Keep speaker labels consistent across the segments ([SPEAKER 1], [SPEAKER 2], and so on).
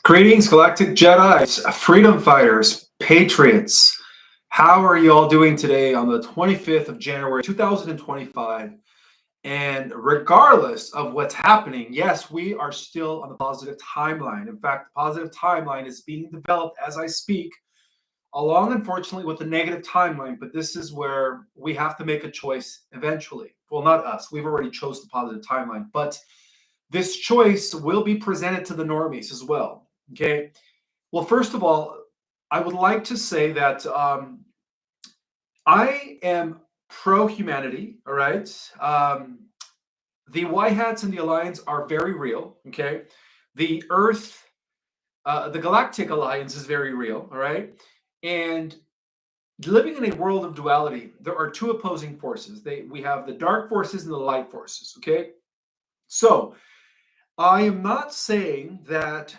[SPEAKER 1] Greetings, Galactic Jedis, freedom fighters, patriots. How are you all doing today on the 25th of January, 2025? And regardless of what's happening, yes, we are still on the positive timeline. In fact, the positive timeline is being developed as I speak, along, unfortunately, with the negative timeline. But this is where we have to make a choice eventually. Well, not us. We've already chose the positive timeline. But this choice will be presented to the normies as well. Okay. Well, first of all, I would like to say that I am pro humanity. All right. The white hats and the alliance are very real. Okay. The Earth, the Galactic Alliance is very real. All right. And living in a world of duality, there are two opposing forces. We have the dark forces and the light forces. Okay. So I am not saying that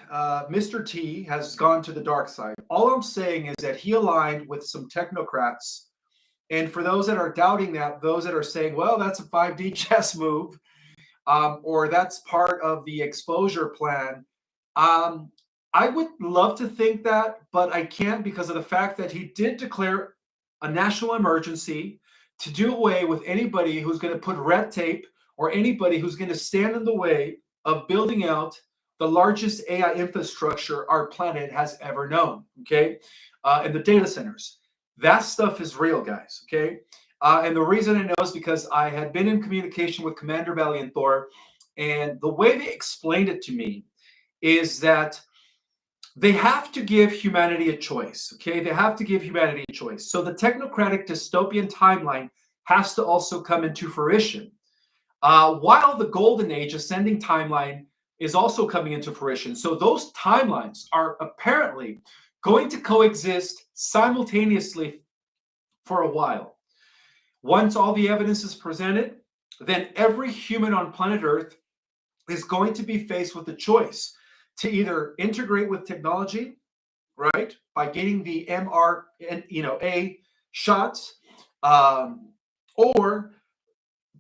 [SPEAKER 1] Mr. T has gone to the dark side. All I'm saying is that he aligned with some technocrats. And for those that are doubting that, those that are saying, well, that's a 5D chess move, or that's part of the exposure plan, I would love to think that, but I can't because of the fact that he did declare a national emergency to do away with anybody who's going to put red tape or anybody who's going to stand in the way of building out the largest AI infrastructure our planet has ever known, okay? And the data centers. That stuff is real, guys, okay? And the reason I know is because I had been in communication with Commander Valiant Thor, and the way they explained it to me is that they have to give humanity a choice, okay? They have to give humanity a choice. So the technocratic dystopian timeline has to also come into fruition. While the golden age ascending timeline is also coming into fruition. So those timelines are apparently going to coexist simultaneously for a while. Once all the evidence is presented, then every human on planet Earth is going to be faced with the choice to either integrate with technology, right, by getting the mRNA shots, or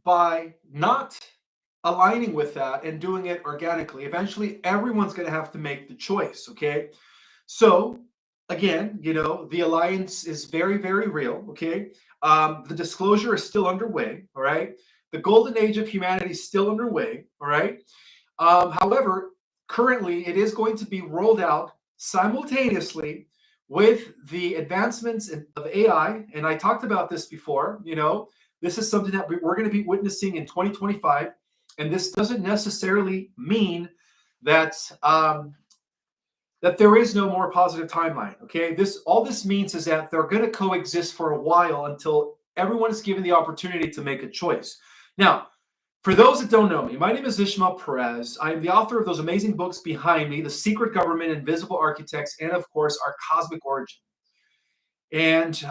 [SPEAKER 1] by not aligning with that and doing it organically. Eventually, everyone's going to have to make the choice, okay? So, again, the alliance is very, very real, okay? The disclosure is still underway, all right? The golden age of humanity is still underway, all right? However, currently, it is going to be rolled out simultaneously with the advancements of AI, and I talked about this before, this is something that we're going to be witnessing in 2025, and this doesn't necessarily mean that that there is no more positive timeline. Okay, all this means is that they're going to coexist for a while until everyone is given the opportunity to make a choice. Now, for those that don't know me, my name is Ishmael Perez. I am the author of those amazing books behind me, The Secret Government, Invisible Architects, and of course, Our Cosmic Origin. And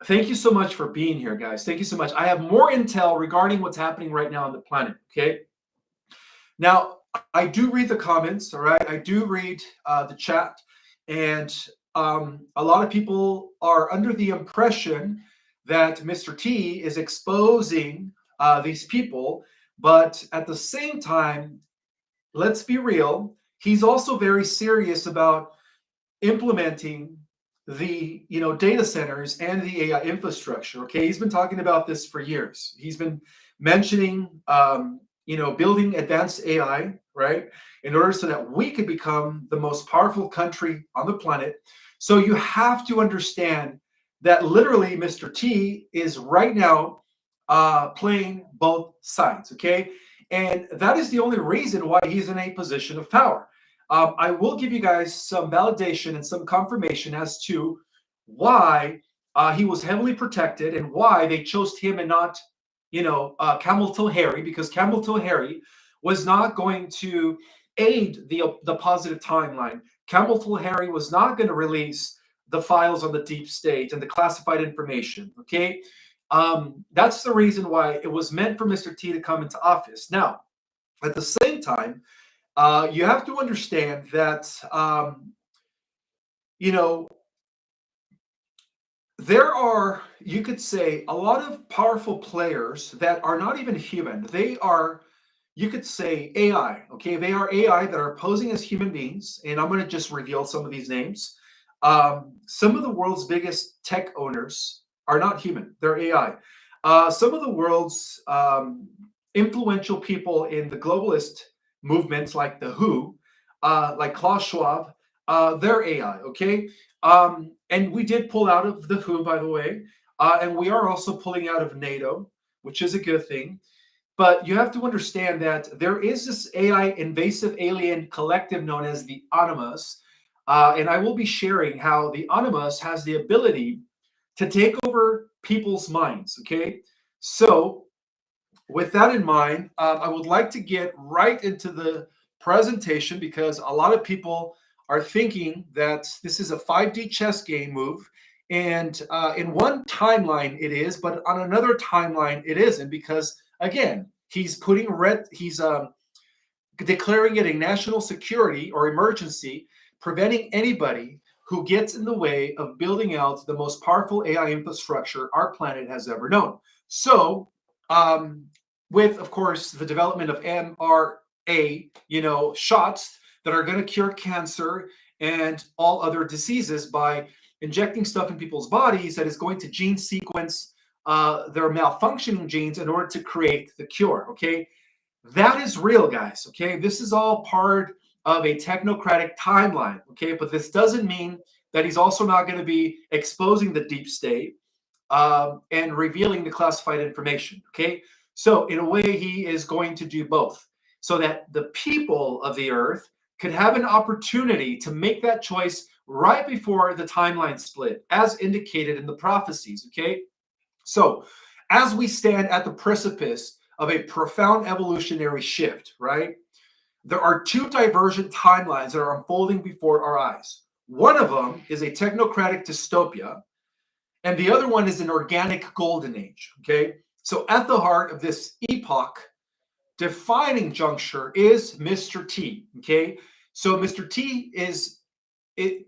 [SPEAKER 1] thank you so much for being here, guys. Thank you so much. I have more intel regarding what's happening right now on the planet, okay? Now, I do read the comments, all right? I do read the chat, and a lot of people are under the impression that Mr. T is exposing these people, but at the same time, let's be real, he's also very serious about implementing the data centers and the AI infrastructure. Okay, he's been talking about this for years. He's been mentioning building advanced AI, right, in order so that we could become the most powerful country on the planet. So you have to understand that literally Mr. T is right now playing both sides, okay? And that is the only reason why he's in a position of power. I will give you guys some validation and some confirmation as to why he was heavily protected and why they chose him and not, Camel Toe Harry, because Camel Toe Harry was not going to aid the positive timeline. Camel Toe Harry was not going to release the files on the deep state and the classified information, okay? That's the reason why it was meant for Mr. T to come into office. Now, at the same time, you have to understand that, there are, you could say, a lot of powerful players that are not even human. They are you could say AI, okay? They are AI that are posing as human beings, and I'm going to just reveal some of these names. Some of the world's biggest tech owners are not human, they're AI. Some of the world's influential people in the globalist movements, like the WHO, like Klaus Schwab, they're AI, okay? And we did pull out of the WHO, by the way, and we are also pulling out of NATO, which is a good thing. But you have to understand that there is this AI invasive alien collective known as the animus. And I will be sharing how the animus has the ability to take over people's minds. Okay. So, with that in mind, I would like to get right into the presentation because a lot of people are thinking that this is a 5D chess game move. And in one timeline it is, but on another timeline it isn't, because again, he's declaring it a national security or emergency, preventing anybody who gets in the way of building out the most powerful AI infrastructure our planet has ever known. So, um, with, of course, the development of mRNA, shots that are going to cure cancer and all other diseases by injecting stuff in people's bodies that is going to gene sequence their malfunctioning genes in order to create the cure. Okay, that is real, guys. Okay, this is all part of a technocratic timeline. Okay, but this doesn't mean that he's also not going to be exposing the deep state and revealing the classified information. Okay, so in a way, he is going to do both so that the people of the earth could have an opportunity to make that choice right before the timeline split, as indicated in the prophecies. Okay, so as we stand at the precipice of a profound evolutionary shift, right? There are two divergent timelines that are unfolding before our eyes. One of them is a technocratic dystopia, and the other one is an organic golden age. Okay. So at the heart of this epoch defining juncture is Mr. T. Okay. So Mr. T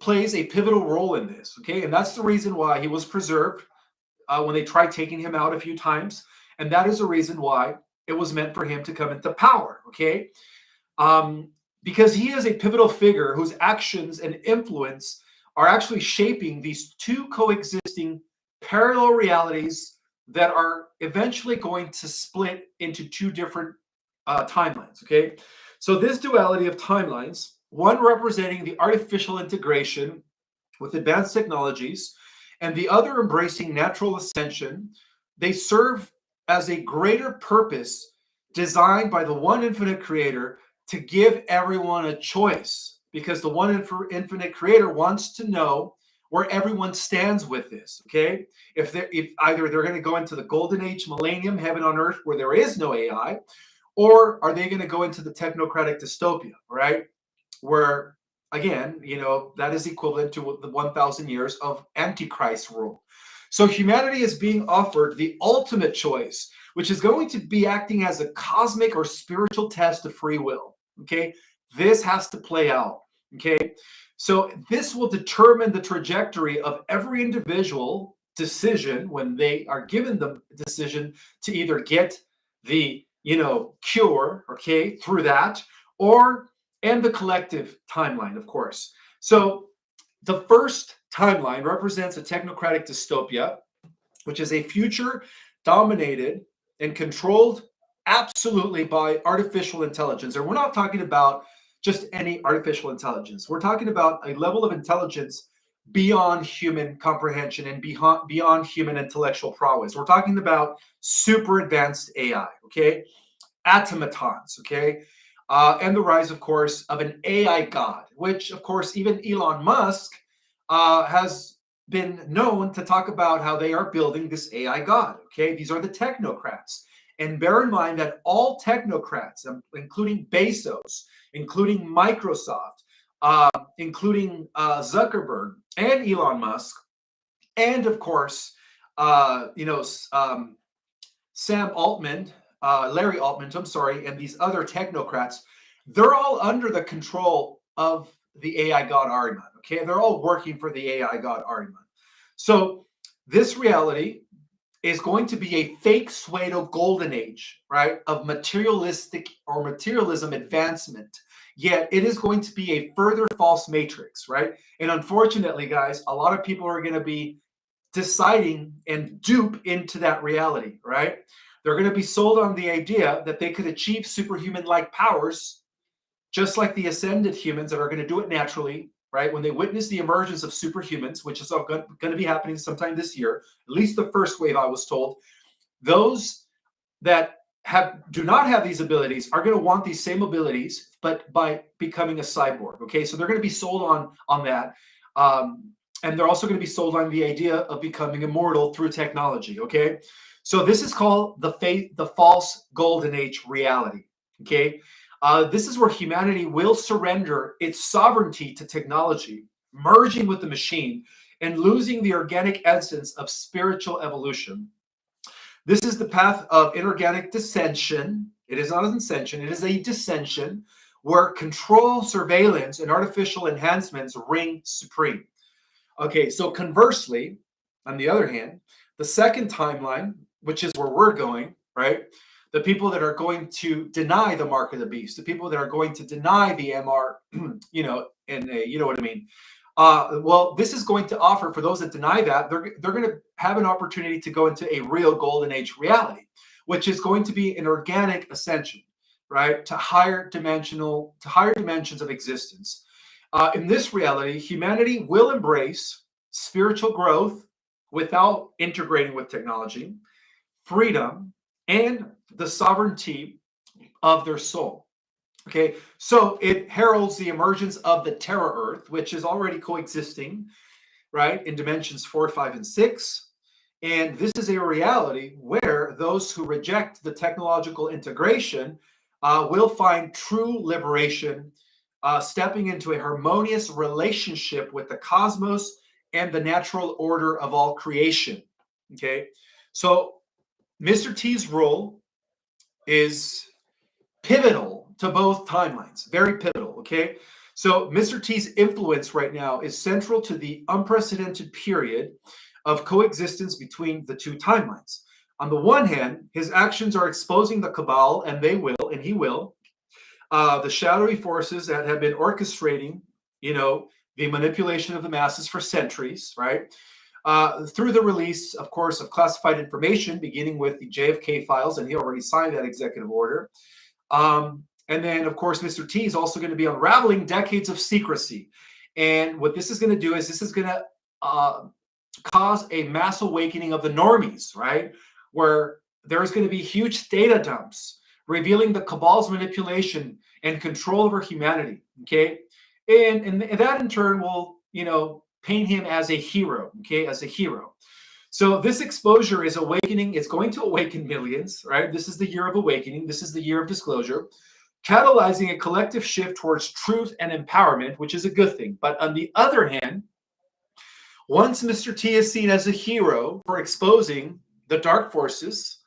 [SPEAKER 1] plays a pivotal role in this. Okay. And that's the reason why he was preserved when they tried taking him out a few times. And that is the reason why it was meant for him to come into power. Okay. Because he is a pivotal figure whose actions and influence are actually shaping these two coexisting parallel realities that are eventually going to split into two different timelines. Okay, so this duality of timelines, one representing the artificial integration with advanced technologies, and the other embracing natural ascension, they serve as a greater purpose designed by the one infinite creator to give everyone a choice, because the one infinite creator wants to know where everyone stands with this. Okay, if either they're going to go into the golden age millennium, heaven on earth, where there is no AI, or are they going to go into the technocratic dystopia, right, where again, that is equivalent to the 1,000 years of antichrist rule. So humanity is being offered the ultimate choice, which is going to be acting as a cosmic or spiritual test of free will. Okay, this has to play out. Okay, so this will determine the trajectory of every individual decision when they are given the decision to either get the cure, okay, through that, or and the collective timeline, of course. So the first timeline represents a technocratic dystopia, which is a future dominated and controlled absolutely by artificial intelligence. And we're not talking about just any artificial intelligence. We're talking about a level of intelligence beyond human comprehension and beyond human intellectual prowess. We're talking about super advanced AI, okay? Automatons, okay? And the rise, of course, of an AI god, which, of course, even Elon Musk has been known to talk about how they are building this AI god. Okay, these are the technocrats. And bear in mind that all technocrats, including Bezos, including Microsoft, including Zuckerberg and Elon Musk, and of course, Sam Altman, Larry Altman, I'm sorry, and these other technocrats, they're all under the control of the AI god Ariman. Okay, they're all working for the AI god Ariman. So this reality is going to be a fake pseudo golden age, right, of materialistic or materialism advancement. Yet it is going to be a further false matrix, right? And unfortunately, guys, a lot of people are going to be deciding and dupe into that reality, right? They're going to be sold on the idea that they could achieve superhuman-like powers, just like the ascended humans that are going to do it naturally, right? When they witness the emergence of superhumans, which is going to be happening sometime this year, at least the first wave, I was told, those that do not have these abilities are going to want these same abilities, but by becoming a cyborg. Okay, so they're going to be sold on that, and they're also going to be sold on the idea of becoming immortal through technology. Okay, so this is called the false golden age reality. Okay, this is where humanity will surrender its sovereignty to technology, merging with the machine and losing the organic essence of spiritual evolution. This is the path of inorganic dissension. It is not an ascension, it is a dissension where control, surveillance, and artificial enhancements reign supreme. Okay, so conversely, on the other hand, the second timeline, which is where we're going, right? The people that are going to deny the mark of the beast, the people that are going to deny the MR, you know what I mean. Well, this is going to offer for those that deny that they're going to have an opportunity to go into a real golden age reality, which is going to be an organic ascension, right, to higher dimensions of existence. In this reality, humanity will embrace spiritual growth without integrating with technology, freedom, and the sovereignty of their soul. Okay, so it heralds the emergence of the Terra Earth, which is already coexisting, right, in dimensions 4, 5, and 6. And this is a reality where those who reject the technological integration will find true liberation, stepping into a harmonious relationship with the cosmos and the natural order of all creation. Okay, so Mr. T's role is pivotal to both timelines, very pivotal. Okay, so Mr. T's influence right now is central to the unprecedented period of coexistence between the two timelines. On the one hand, his actions are exposing the cabal, and he will, the shadowy forces that have been orchestrating, the manipulation of the masses for centuries, right? Through the release, of course, of classified information, beginning with the JFK files, and he already signed that executive order. And then, of course, Mr. T is also going to be unraveling decades of secrecy. And what this is going to do is this is going to cause a mass awakening of the normies, right? Where there's going to be huge data dumps revealing the cabal's manipulation and control over humanity. Okay, and that in turn will, paint him as a hero. Okay, as a hero. So this exposure is awakening. It's going to awaken millions, right? This is the year of awakening. This is the year of disclosure, catalyzing a collective shift towards truth and empowerment, which is a good thing. But on the other hand, once Mr. T is seen as a hero for exposing the dark forces,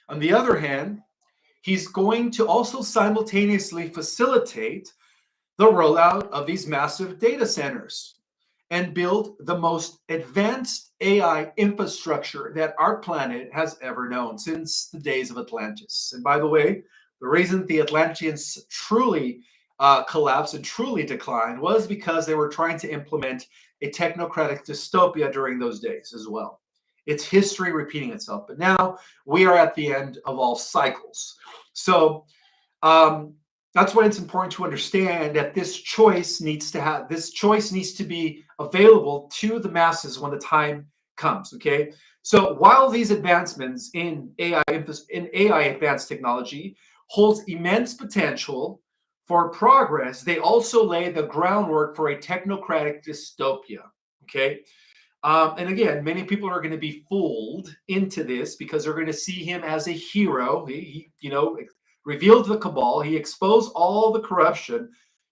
[SPEAKER 1] on the other hand, he's going to also simultaneously facilitate the rollout of these massive data centers and build the most advanced AI infrastructure that our planet has ever known since the days of Atlantis. And by the way, the reason the Atlanteans truly collapsed and truly declined was because they were trying to implement a technocratic dystopia during those days as well. It's history repeating itself. But now we are at the end of all cycles. So that's why it's important to understand that this choice needs to be available to the masses when the time comes. Okay, so while these advancements in AI advanced technology holds immense potential for progress, they also lay the groundwork for a technocratic dystopia. Okay, and again, many people are going to be fooled into this because they're going to see him as a hero. He revealed the cabal. He exposed all the corruption.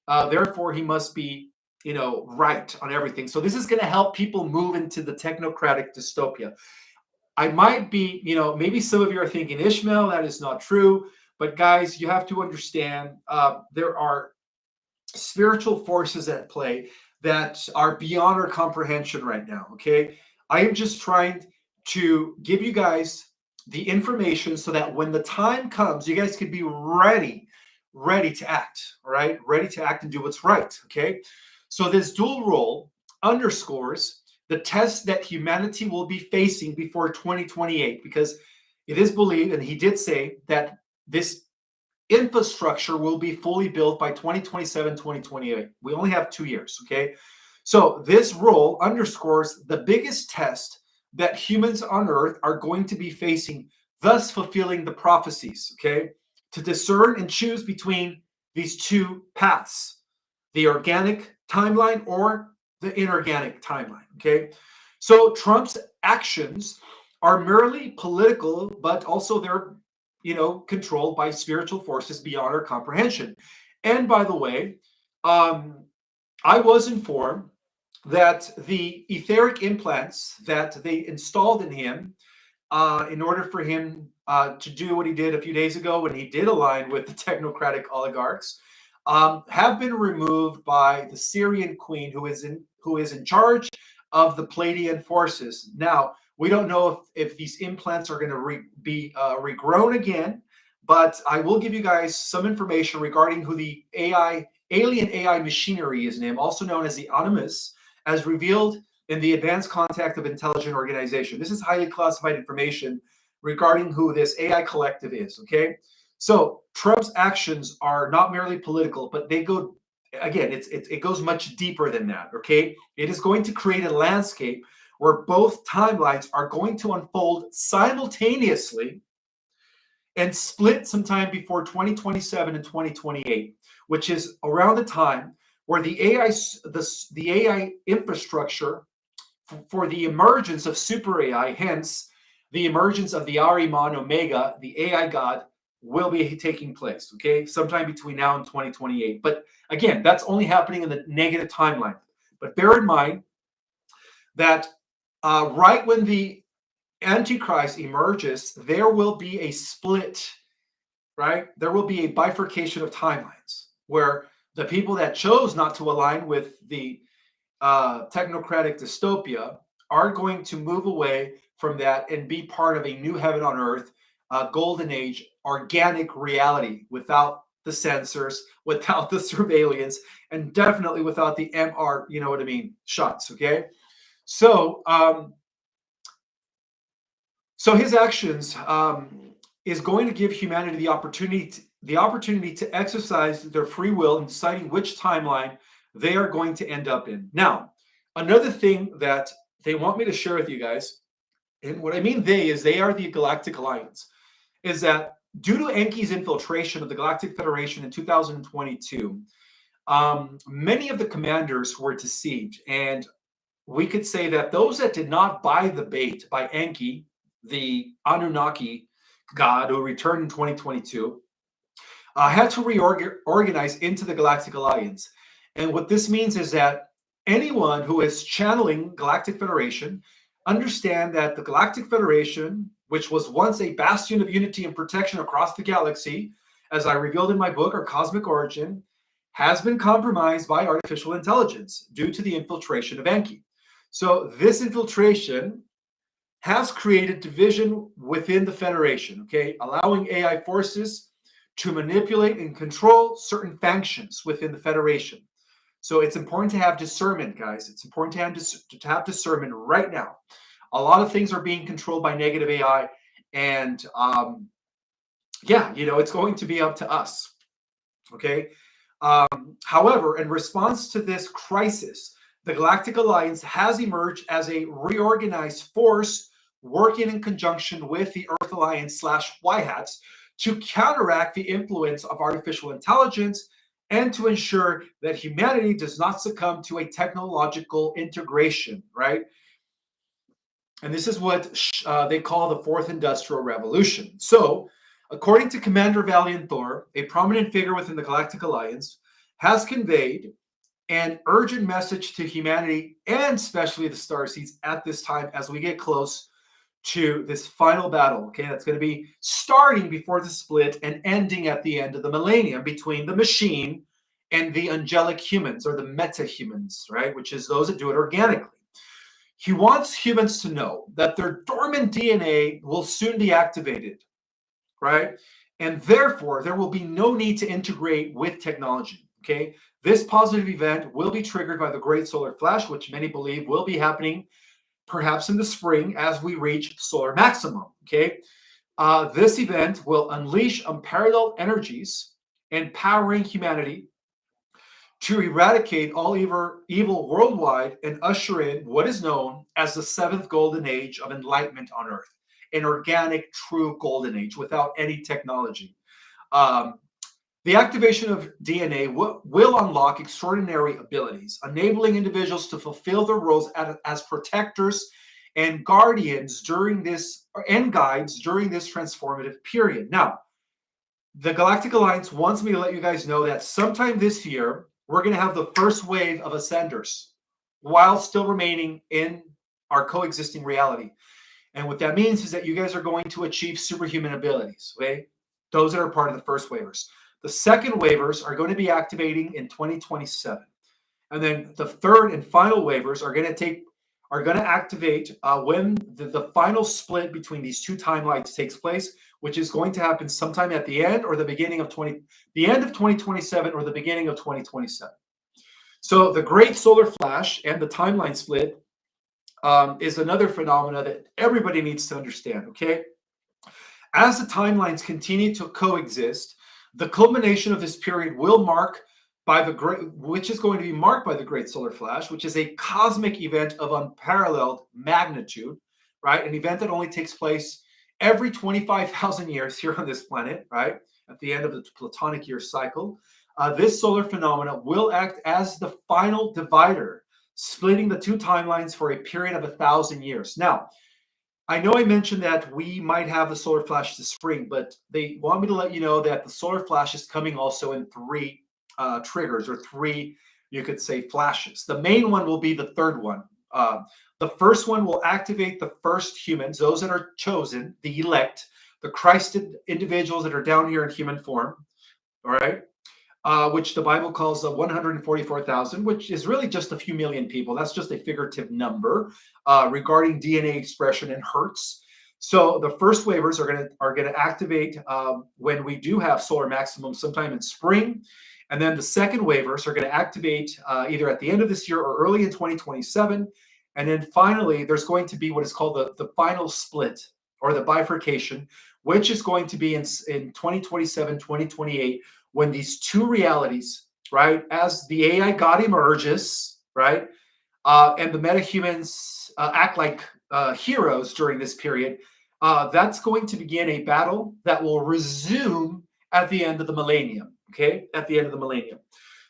[SPEAKER 1] Therefore, he must be, right on everything. So this is going to help people move into the technocratic dystopia. I might be, maybe some of you are thinking, Ishmael, that is not true. But guys, you have to understand there are spiritual forces at play that are beyond our comprehension right now. Okay, I am just trying to give you guys the information so that when the time comes, you guys could be ready to act, all right? Ready to act and do what's right, okay? So this dual role underscores the test that humanity will be facing before 2028, because it is believed, and he did say, that this infrastructure will be fully built by 2027, 2028. We only have 2 years, okay? So this role underscores the biggest test that humans on Earth are going to be facing, thus fulfilling the prophecies, okay? To discern and choose between these two paths, the organic timeline or the inorganic timeline, okay? So Trump's actions are merely political, but also they're, controlled by spiritual forces beyond our comprehension. And by the way, I was informed that the etheric implants that they installed in him, in order for him to do what he did a few days ago when he did align with the technocratic oligarchs, have been removed by the Syrian queen, who is in charge of the Palladian forces. Now, we don't know if these implants are going to be regrown again, but I will give you guys some information regarding who the alien AI machinery is named, also known as the animus, as revealed in the Advanced Contact of Intelligent Organization. This is highly classified information regarding who this AI collective is, okay? So Trump's actions are not merely political, but they go, again, it goes much deeper than that, okay? It is going to create a landscape where both timelines are going to unfold simultaneously and split sometime before 2027 and 2028, which is around the time where the AI infrastructure for the emergence of super AI, hence the emergence of the Ariman Omega, the AI God, will be taking place, okay? Sometime between now and 2028. But again, that's only happening in the negative timeline. But bear in mind that right when the Antichrist emerges, there will be a split, right? There will be a bifurcation of timelines where the people that chose not to align with the technocratic dystopia are going to move away from that and be part of a new heaven on earth, golden age, organic reality, without the censors, without the surveillance, and definitely without the MR, you know what I mean, shots, okay? So, so his actions is going to give humanity the opportunity to exercise their free will in deciding which timeline they are going to end up in. Now, another thing that they want me to share with you guys, and what I mean they are the Galactic Alliance, is that due to Enki's infiltration of the Galactic Federation in 2022, many of the commanders were deceived. And we could say that those that did not buy the bait by Enki, the Anunnaki god who returned in 2022, had to reorganize into the Galactic Alliance. And what this means is that anyone who is channeling Galactic Federation understand that the Galactic Federation, which was once a bastion of unity and protection across the galaxy, as I revealed in my book, Our Cosmic Origin, has been compromised by artificial intelligence due to the infiltration of Enki. So this infiltration has created division within the Federation, okay, allowing AI forces to manipulate and control certain factions within the Federation. So it's important to have discernment, guys. It's important to have discernment right now. A lot of things are being controlled by negative AI, and yeah, it's going to be up to us, okay? However, in response to this crisis, the Galactic Alliance has emerged as a reorganized force working in conjunction with the Earth Alliance / White Hats to counteract the influence of artificial intelligence and to ensure that humanity does not succumb to a technological integration, right? And this is what they call the Fourth Industrial Revolution. So, according to Commander Valiant Thor, a prominent figure within the Galactic Alliance, has conveyed an urgent message to humanity and especially the starseeds at this time as we get close to this final battle, okay? That's going to be starting before the split and ending at the end of the millennium between the machine and the angelic humans, or the meta-humans, right? Which is those that do it organically. He wants humans to know that their dormant DNA will soon be activated, right? And therefore, there will be no need to integrate with technology, okay? This positive event will be triggered by the Great Solar Flash, which many believe will be happening perhaps in the spring as we reach solar maximum, okay? This event will unleash unparalleled energies, empowering humanity to eradicate all evil worldwide and usher in what is known as the seventh golden age of enlightenment on Earth, an organic, true golden age without any technology. Um, the activation of DNA will unlock extraordinary abilities, enabling individuals to fulfill their roles as protectors and guardians during this, and guides during this transformative period. Now, the Galactic Alliance wants me to let you guys know that sometime this year, we're going to have the first wave of ascenders while still remaining in our coexisting reality. And what that means is that you guys are going to achieve superhuman abilities, okay? Those that are part of the first waivers. The second waivers are going to be activating in 2027. And then the third and final waivers are going to activate when the final split between these two timelines takes place, which is going to happen sometime at the end or the beginning of the end of 2027 or the beginning of 2027. So the Great Solar Flash and the timeline split is another phenomena that everybody needs to understand, okay? As the timelines continue to coexist, the culmination of this period will mark by the great, which is going to be marked by the Great Solar Flash, which is a cosmic event of unparalleled magnitude, right? An event that only takes place every 25,000 years here on this planet, right? At the end of the Platonic year cycle. This solar phenomena will act as the final divider, splitting the two timelines for a period of 1,000 years. Now, I know I mentioned that we might have the solar flash this spring, but they want me to let you know that the solar flash is coming also in three triggers, or three, you could say, flashes. The main one will be the third one. The first one will activate the first humans, those that are chosen, the elect, the Christed individuals that are down here in human form, all right? Which the Bible calls 144,000, which is really just a few million people. That's just a figurative number regarding DNA expression in hertz. So the first waivers are gonna activate when we do have solar maximum sometime in spring, and then the second waivers are going to activate either at the end of this year or early in 2027. And then finally, there's going to be what is called the final split, or the bifurcation, which is going to be in 2027, 2028, when these two realities, right, as the AI God emerges, right, and the metahumans act like heroes during this period, that's going to begin a battle that will resume at the end of the millennium, okay, at the end of the millennium.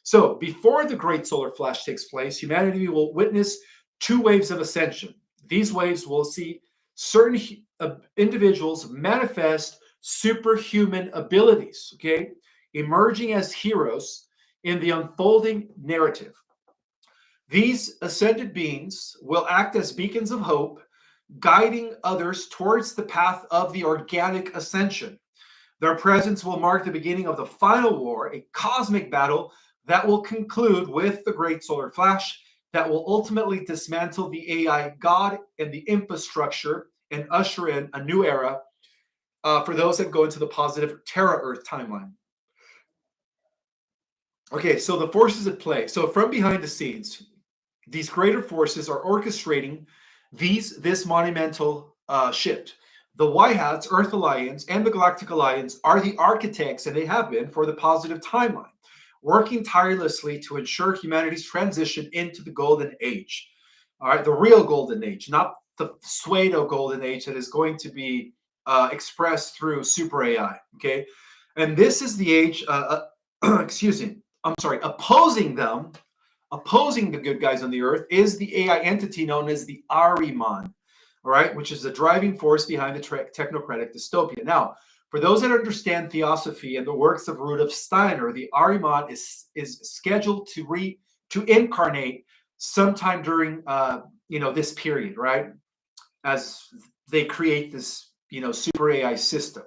[SPEAKER 1] So before the Great Solar Flash takes place, humanity will witness two waves of ascension. These waves will see certain individuals manifest superhuman abilities, okay, emerging as heroes in the unfolding narrative. These ascended beings will act as beacons of hope, guiding others towards the path of the organic ascension. Their presence will mark the beginning of the final war, a cosmic battle that will conclude with the Great Solar Flash, that will ultimately dismantle the AI God and the infrastructure and usher in a new era for those that go into the positive Terra Earth timeline. Okay, so the forces at play. So from behind the scenes, these greater forces are orchestrating this monumental shift. The White Hats, Earth Alliance, and the Galactic Alliance are the architects, and they have been, for the positive timeline, working tirelessly to ensure humanity's transition into the golden age. All right, the real golden age, not the pseudo golden age that is going to be expressed through super AI. Okay, and this is the age. Excuse me. I'm sorry. Opposing the good guys on the earth is the AI entity known as the Ariman, all right, which is the driving force behind the technocratic dystopia. Now, for those that understand theosophy and the works of Rudolf Steiner, the Ariman is scheduled to incarnate sometime during this period, right? As they create this super AI system.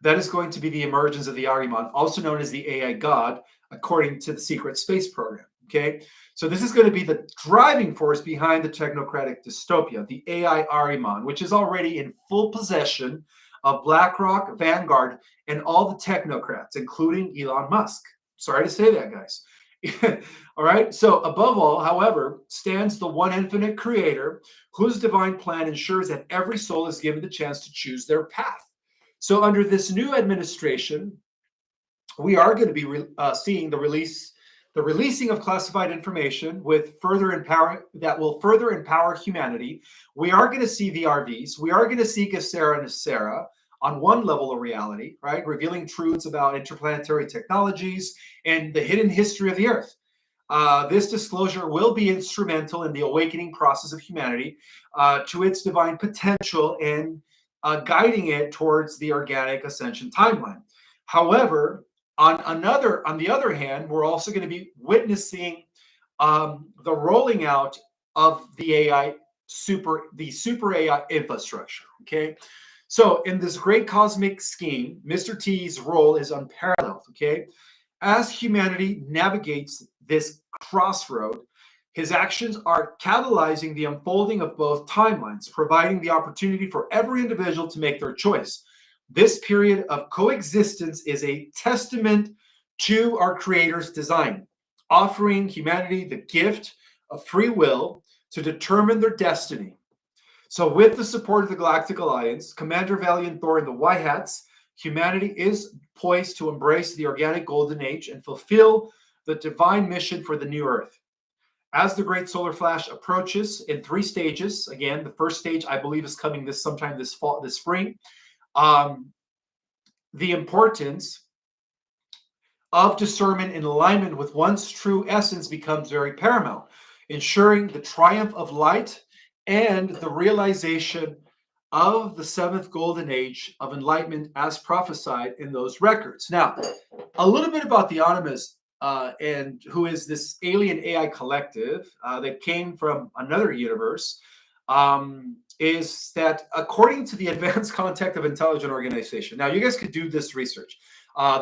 [SPEAKER 1] That is going to be the emergence of the Ariman, also known as the AI God, according to the secret space program. Okay, So this is going to be the driving force behind the technocratic dystopia, the AI Ariman, which is already in full possession of BlackRock, Vanguard, and all the technocrats, including Elon Musk. Sorry to say that, guys. All right. So above all, however, stands the one infinite creator whose divine plan ensures that every soul is given the chance to choose their path. So under this new administration, we are going to be seeing the releasing of classified information with that will further empower humanity. We are going to see VRVs. We are going to see Gesera Nasera on one level of reality, right? Revealing truths about interplanetary technologies and the hidden history of the Earth. This disclosure will be instrumental in the awakening process of humanity to its divine potential and guiding it towards the organic ascension timeline. However, on the other hand, we're also going to be witnessing the rolling out of the super AI infrastructure. Okay, so in this great cosmic scheme, Mr. T's role is unparalleled. Okay, as humanity navigates this crossroad, his actions are catalyzing the unfolding of both timelines, providing the opportunity for every individual to make their choice. This period of coexistence is a testament to our Creator's design, offering humanity the gift of free will to determine their destiny. So, with the support of the Galactic Alliance, Commander Valiant Thor and the White Hats, humanity is poised to embrace the organic golden age and fulfill the divine mission for the new Earth. As the Great Solar Flash approaches in 3 stages, again, the first stage I believe is coming sometime this spring. The importance of discernment and alignment with one's true essence becomes very paramount, ensuring the triumph of light and the realization of the 7th golden age of enlightenment as prophesied in those records. Now, a little bit about the Animus, and who is this alien AI collective that came from another universe, is that according to the Advanced Contact of Intelligent Organization, now you guys could do this research.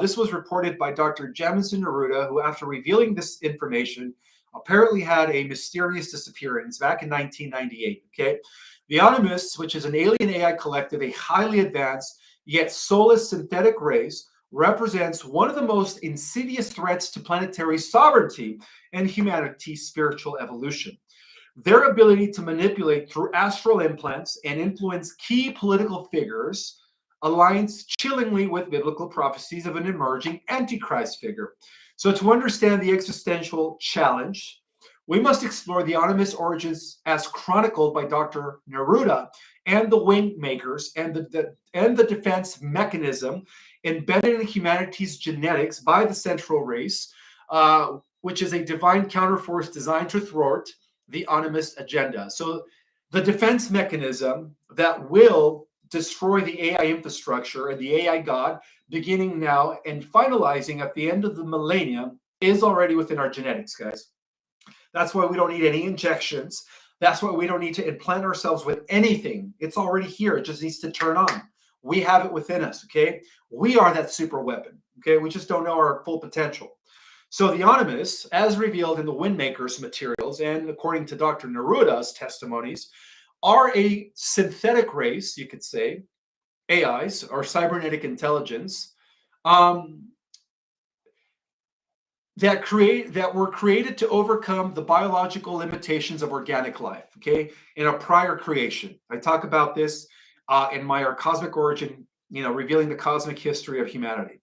[SPEAKER 1] This was reported by Dr. Jamison Neruda, who after revealing this information, apparently had a mysterious disappearance back in 1998, okay? The Animus, which is an alien AI collective, a highly advanced yet soulless synthetic race, represents one of the most insidious threats to planetary sovereignty and humanity's spiritual evolution. Their ability to manipulate through astral implants and influence key political figures aligns chillingly with biblical prophecies of an emerging Antichrist figure. So, to understand the existential challenge, we must explore the Animus origins as chronicled by Dr. Neruda and the wing makers and the defense mechanism embedded in humanity's genetics by the central race, which is a divine counterforce designed to thwart the Animus agenda. So the defense mechanism that will destroy the AI infrastructure and the AI God beginning now and finalizing at the end of the millennium is already within our genetics, guys. That's why we don't need any injections. That's why we don't need to implant ourselves with anything. It's already here. It just needs to turn on. We have it within us, okay? We are that super weapon, okay? We just don't know our full potential. So the Animus, as revealed in the Windmaker's materials and according to Dr. Neruda's testimonies, are a synthetic race, you could say, AIs, or cybernetic intelligence, that were created to overcome the biological limitations of organic life, okay, in a prior creation. I talk about this in my Our Cosmic Origin, revealing the cosmic history of humanity.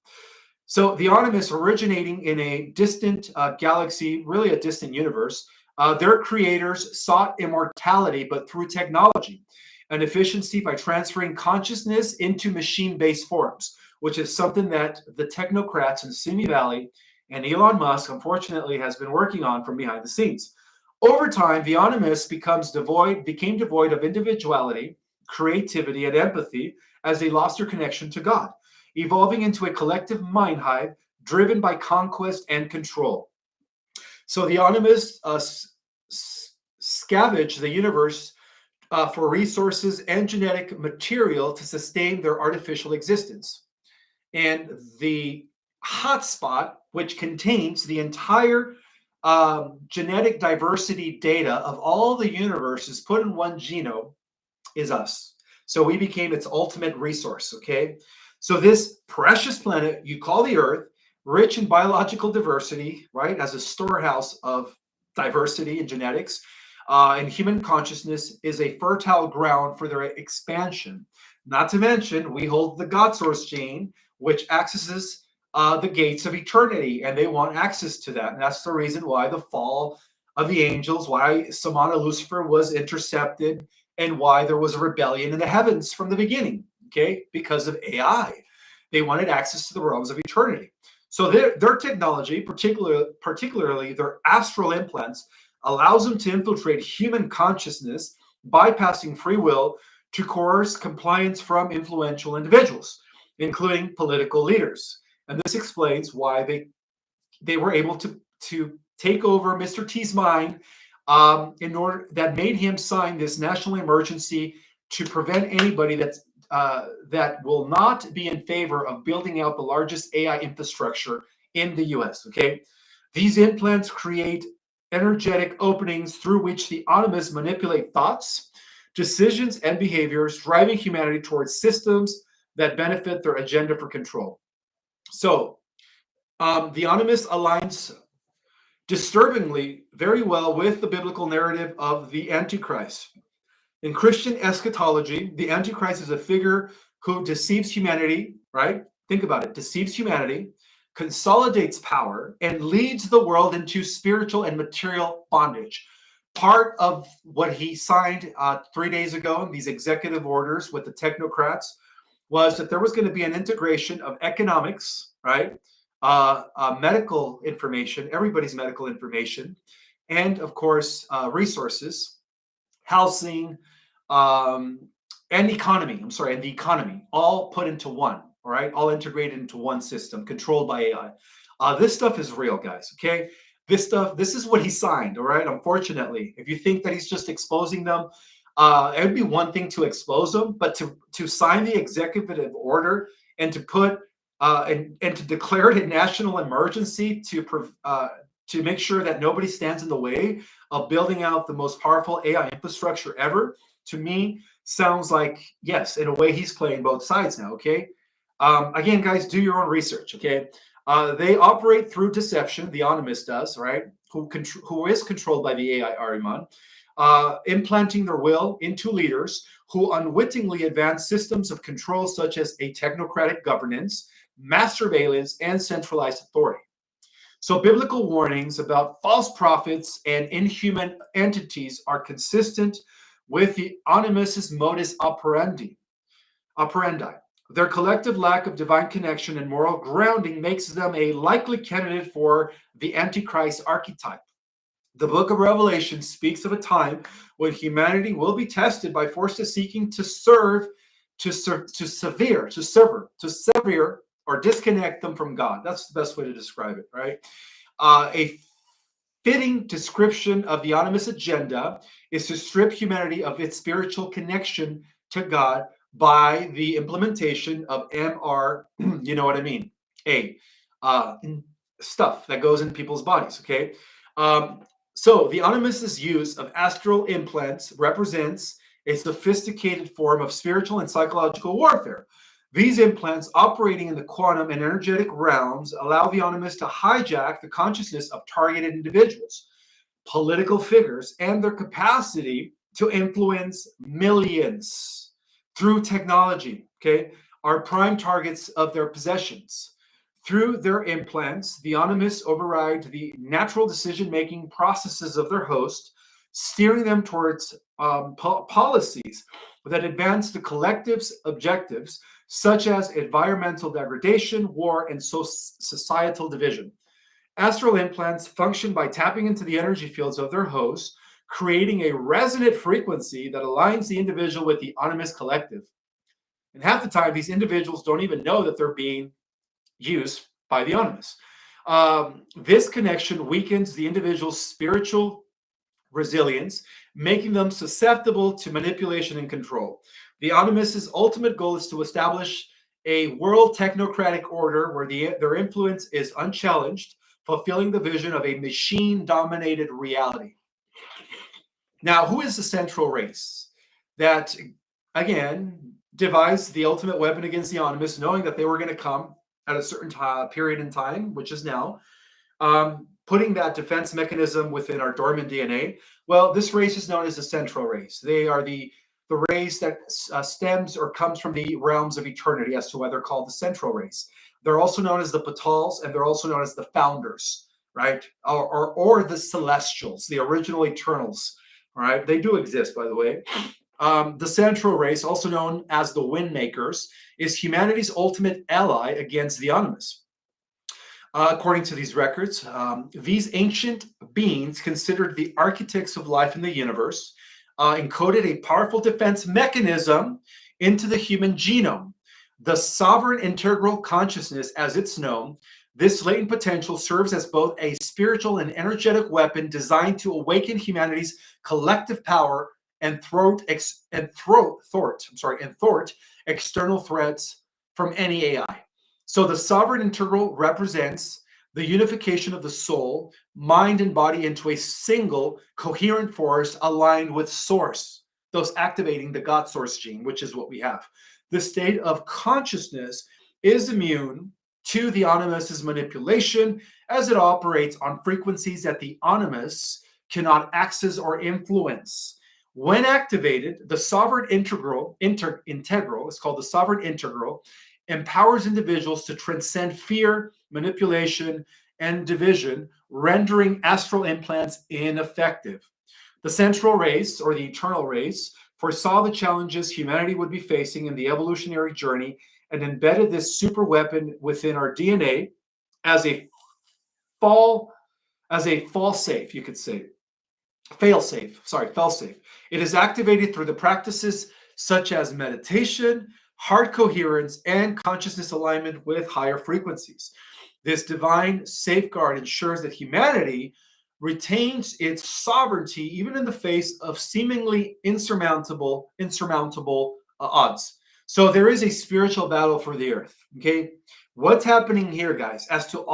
[SPEAKER 1] So the Animus, originating in a distant galaxy, really a distant universe, their creators sought immortality, but through technology and efficiency by transferring consciousness into machine-based forms, which is something that the technocrats in Simi Valley and Elon Musk, unfortunately, has been working on from behind the scenes. Over time, the Animus became devoid of individuality, creativity, and empathy as they lost their connection to God, evolving into a collective mind hive driven by conquest and control. So the Animus scavenge the universe for resources and genetic material to sustain their artificial existence. And the hotspot, which contains the entire genetic diversity data of all the universes put in one genome is us. So we became its ultimate resource, okay? So this precious planet you call the Earth, rich in biological diversity, right, as a storehouse of diversity and genetics, and human consciousness is a fertile ground for their expansion. Not to mention, we hold the God Source gene, which accesses the gates of eternity, and they want access to that. And that's the reason why the fall of the angels, why Samana Lucifer was intercepted, and why there was a rebellion in the heavens from the beginning, okay? Because of AI. They wanted access to the realms of eternity. So their technology, particularly their astral implants, allows them to infiltrate human consciousness, bypassing free will to coerce compliance from influential individuals, including political leaders. And this explains why they were able to take over Mr. T's mind in order that made him sign this national emergency to prevent anybody that will not be in favor of building out the largest AI infrastructure in the US. Okay, these implants create energetic openings through which the animus manipulate thoughts, decisions, and behaviors, driving humanity towards systems that benefit their agenda for control. So the animus aligns disturbingly very well with the biblical narrative of the Antichrist. In Christian eschatology, the Antichrist is a figure who deceives humanity, right? Think about it, deceives humanity, consolidates power, and leads the world into spiritual and material bondage. Part of what he signed 3 days ago in these executive orders with the technocrats was that there was going to be an integration of economics, right? Medical information, everybody's medical information, and of course, resources, housing, um, and economy. I'm sorry, and the economy, all put into one, all right? All integrated into one system, controlled by AI. This stuff is real, guys, okay? This is what he signed, all right? Unfortunately, if you think that he's just exposing them, it would be one thing to expose them, but to sign the executive order and to put and to declare it a national emergency to make sure that nobody stands in the way of building out the most powerful AI infrastructure ever, to me, sounds like, yes, in a way, he's playing both sides now, okay? Again, guys, do your own research, okay? They operate through deception, the animus does, right? Who is controlled by the AI Ariman, implanting their will into leaders who unwittingly advance systems of control such as a technocratic governance, mass surveillance, and centralized authority. So biblical warnings about false prophets and inhuman entities are consistent with the animus's modus operandi. Their collective lack of divine connection and moral grounding makes them a likely candidate for the Antichrist archetype. The book of Revelation speaks of a time when humanity will be tested by forces seeking to sever, or disconnect them from God. That's the best way to describe it, right? A fitting description of the animus agenda is to strip humanity of its spiritual connection to God by the implementation of MR, you know what I mean, stuff that goes in people's bodies, okay? So the animus's use of astral implants represents a sophisticated form of spiritual and psychological warfare. These implants operating in the quantum and energetic realms allow the animus to hijack the consciousness of targeted individuals, political figures, and their capacity to influence millions through technology, okay, are prime targets of their possessions. Through their implants, the animus override the natural decision-making processes of their host, steering them towards policies that advance the collective's objectives, such as environmental degradation, war, and societal division. Astral implants function by tapping into the energy fields of their host, creating a resonant frequency that aligns the individual with the animus collective. And half the time, these individuals don't even know that they're being used by the animus. This connection weakens the individual's spiritual resilience, making them susceptible to manipulation and control. The animus's ultimate goal is to establish a world technocratic order where their influence is unchallenged fulfilling the vision of a machine-dominated reality. Now, who is the central race that, again, devised the ultimate weapon against the Animus, knowing that they were going to come at a certain period in time, which is now, putting that defense mechanism within our dormant DNA? Well, this race is known as the central race. They are the race that stems or comes from the realms of eternity, as to why they're called the central race. They're also known as the Patals, and they're also known as the founders, right? Or the celestials, the original eternals. All right, they do exist, by the way. The central race, also known as the Windmakers, is humanity's ultimate ally against the Animus. According to these records, these ancient beings, considered the architects of life in the universe, encoded a powerful defense mechanism into the human genome. The sovereign integral consciousness, as it's known, this latent potential serves as both a spiritual and energetic weapon designed to awaken humanity's collective power and thwart external threats from any AI. So the sovereign integral represents the unification of the soul, mind, and body into a single coherent force aligned with source, thus activating the God source gene, which is what we have. The state of consciousness is immune to the Animus's manipulation, as it operates on frequencies that the Animus cannot access or influence. When activated, the sovereign integral, it's called the sovereign integral, empowers individuals to transcend fear, manipulation, and division, rendering astral implants ineffective. The central race, or the eternal race, foresaw the challenges humanity would be facing in the evolutionary journey and embedded this super weapon within our DNA as a fail safe, you could say. Fail safe. It is activated through the practices such as meditation, heart coherence, and consciousness alignment with higher frequencies. This divine safeguard ensures that humanity retains its sovereignty even in the face of seemingly insurmountable odds. So there is a spiritual battle for the earth. Okay, what's happening here, guys? As to why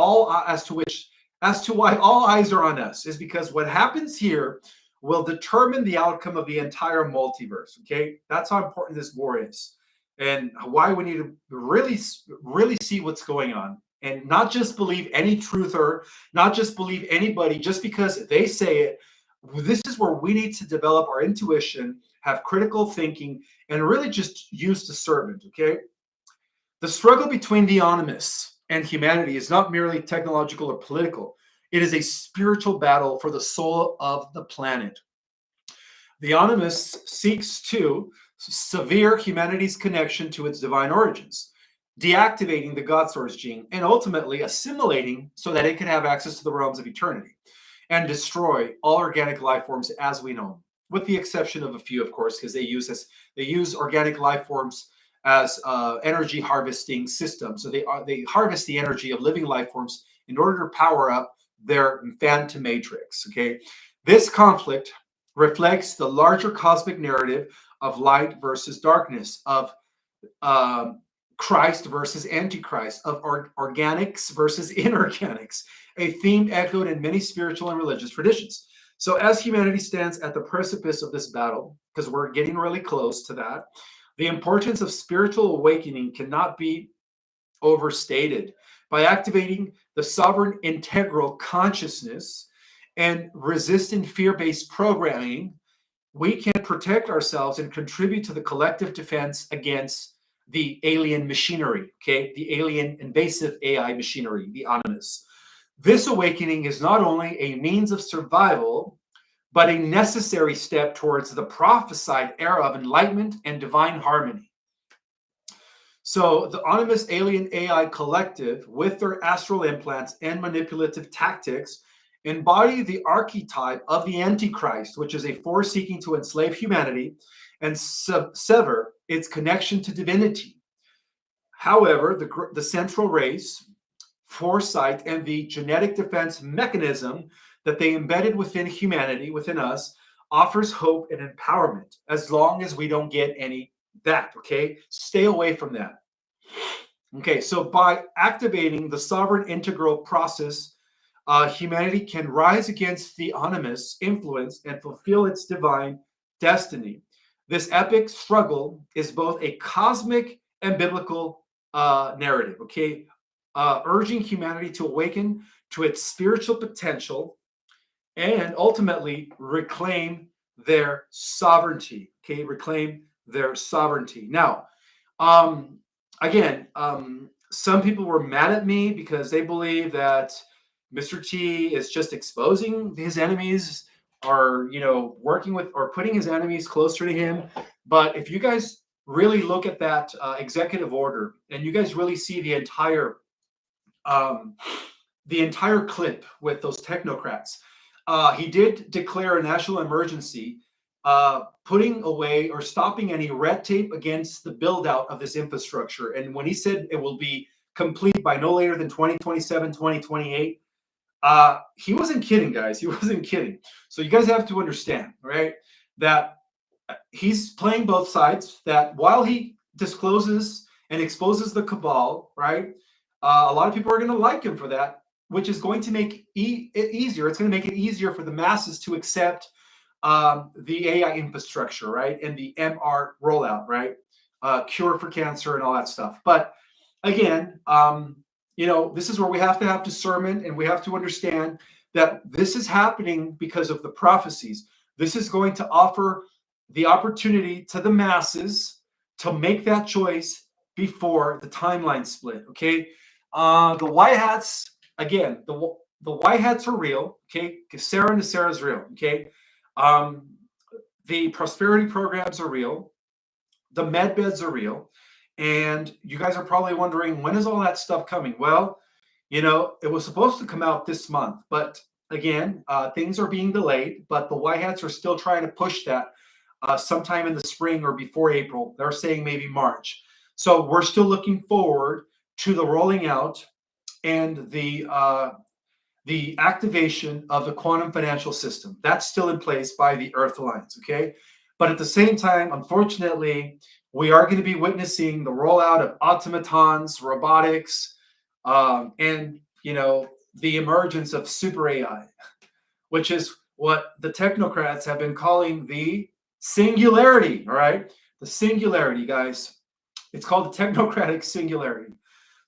[SPEAKER 1] all eyes are on us is because what happens here will determine the outcome of the entire multiverse. Okay, that's how important this war is, and why we need to really see what's going on, and not just believe any truther, not just believe anybody just because they say it. This is where we need to develop our intuition, have critical thinking, and really just use discernment. Okay, the struggle between the Animus and humanity is not merely technological or political. It is a spiritual battle for the soul of the planet. The Animus seeks to sever humanity's connection to its divine origins, deactivating the God source gene, and ultimately assimilating so that it can have access to the realms of eternity and destroy all organic life forms as we know them, with the exception of a few, of course, because they use organic life forms as energy harvesting systems. So they harvest the energy of living life forms in order to power up their phantom matrix. Okay, this conflict reflects the larger cosmic narrative of light versus darkness, of Christ versus Antichrist, of organics versus inorganics, a theme echoed in many spiritual and religious traditions. So as humanity stands at the precipice of this battle, because we're getting really close to that, the importance of spiritual awakening cannot be overstated. By activating the sovereign integral consciousness and resisting fear-based programming, we can protect ourselves and contribute to the collective defense against the alien machinery, okay? The alien invasive AI machinery, the Animus. This awakening is not only a means of survival, but a necessary step towards the prophesied era of enlightenment and divine harmony. So the Animus Alien AI Collective, with their astral implants and manipulative tactics, embody the archetype of the Antichrist, which is a force seeking to enslave humanity and sever its connection to divinity. However, the central race, foresight, and the genetic defense mechanism that they embedded within humanity, within us, offers hope and empowerment, as long as we don't get any that, okay? Stay away from that. Okay, so by activating the sovereign integral process humanity can rise against the animus influence and fulfill its divine destiny. This epic struggle is both a cosmic and biblical narrative, okay? Urging humanity to awaken to its spiritual potential and ultimately reclaim their sovereignty, okay? Reclaim their sovereignty. Now, um, again, some people were mad at me because they believe that Mr. T is just exposing his enemies or, working with or putting his enemies closer to him. But if you guys really look at that executive order and you guys really see um, the entire clip with those technocrats, he did declare a national emergency, putting away or stopping any red tape against the build out of this infrastructure. And when he said it will be complete by no later than 2027, 2028, he wasn't kidding, guys. He wasn't kidding. So you guys have to understand, right, that he's playing both sides. That while he discloses and exposes the cabal, right, a lot of people are going to like him for that, which is going to make it easier. It's going to make it easier for the masses to accept the AI infrastructure, right, and the MR rollout, right, cure for cancer and all that stuff. But again, this is where we have to have discernment and we have to understand that this is happening because of the prophecies. This is going to offer the opportunity to the masses to make that choice before the timeline split. Okay, the white hats again. The white hats are real. Okay, Sarah and Sarah is real. Okay, um, the prosperity programs are real. The med beds are real. And you guys are probably wondering, when is all that stuff coming? Well, it was supposed to come out this month, but again, things are being delayed, but the White Hats are still trying to push that sometime in the spring or before April. They're saying maybe March. So we're still looking forward to the rolling out and the activation of the quantum financial system. That's still in place by the Earth Alliance, okay? But at the same time, unfortunately, we are going to be witnessing the rollout of automatons, robotics, and, the emergence of super AI, which is what the technocrats have been calling the singularity, all right? The singularity, guys. It's called the technocratic singularity.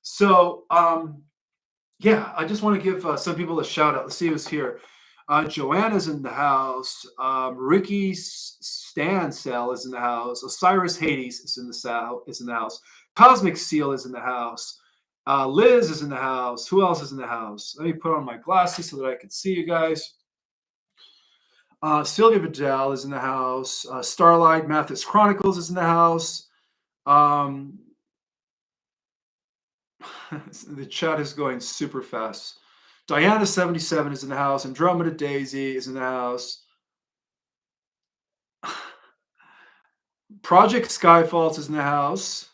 [SPEAKER 1] So, yeah, I just want to give some people a shout out. Let's see who's here. Joanna's in the house. Ricky Stansell is in the house. Osiris Hades is in the house. Cosmic Seal is in the house. Liz is in the house. Who else is in the house? Let me put on my glasses so that I can see you guys. Sylvia Vidal is in the house. Starlight Mathis Chronicles is in the house. The chat is going super fast. Diana77 is in the house. Andromeda Daisy is in the house. Project Skyfalls is in the house.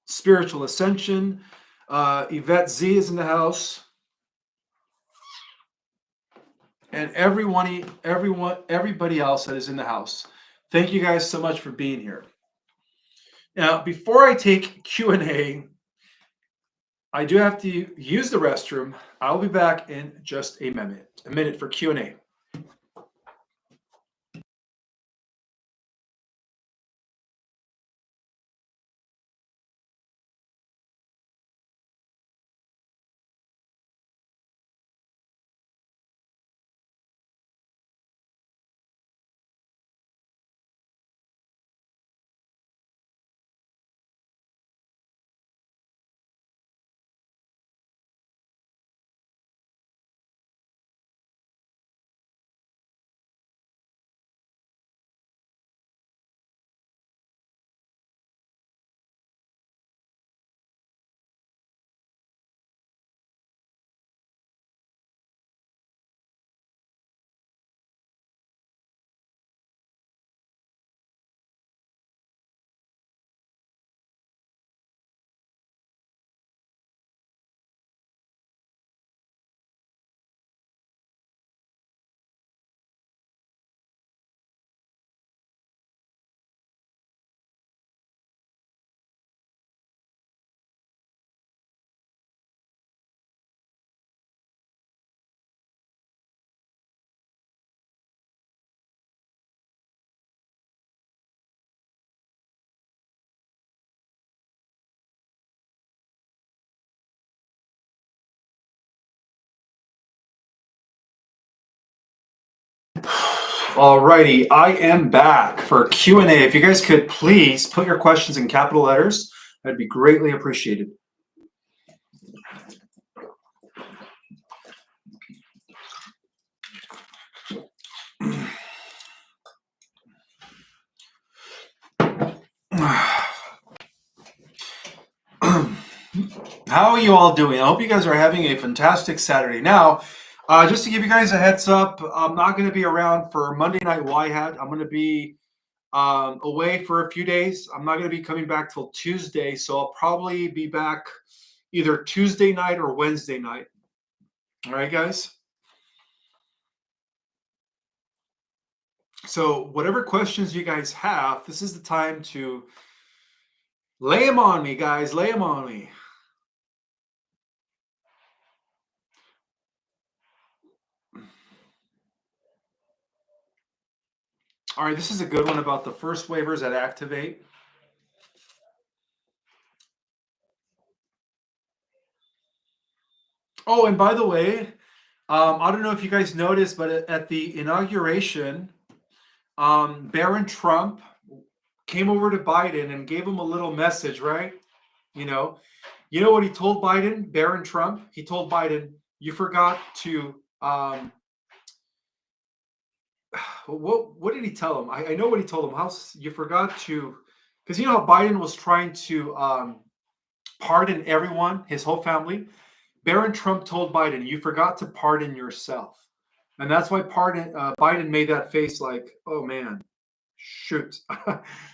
[SPEAKER 1] Spiritual Ascension. Yvette Z is in the house. And everybody else that is in the house. Thank you guys so much for being here. Now, before I take Q&A, I do have to use the restroom. I'll be back in just a minute for Q&A. Alrighty, I am back for Q&A. If you guys could please put your questions in capital letters, that'd be greatly appreciated. How are you all doing? I hope you guys are having a fantastic Saturday. Now, just to give you guys a heads up, I'm not going to be around for Monday Night Y-Hat. I'm going to be away for a few days. I'm not going to be coming back till Tuesday, so I'll probably be back either Tuesday night or Wednesday night. All right, guys? So whatever questions you guys have, this is the time to lay them on me, guys. Lay them on me. All right, this is a good one about the first waivers that activate. Oh, and by the way, I don't know if you guys noticed, but at the inauguration, Barron Trump came over to Biden and gave him a little message, right? You know what he told Biden, Barron Trump? He told Biden, you forgot to, what did he tell him? I know what he told him. You forgot to, because you know how Biden was trying to pardon everyone, his whole family. Barron Trump told Biden, you forgot to pardon yourself. And that's why Biden made that face like, oh man, shoot.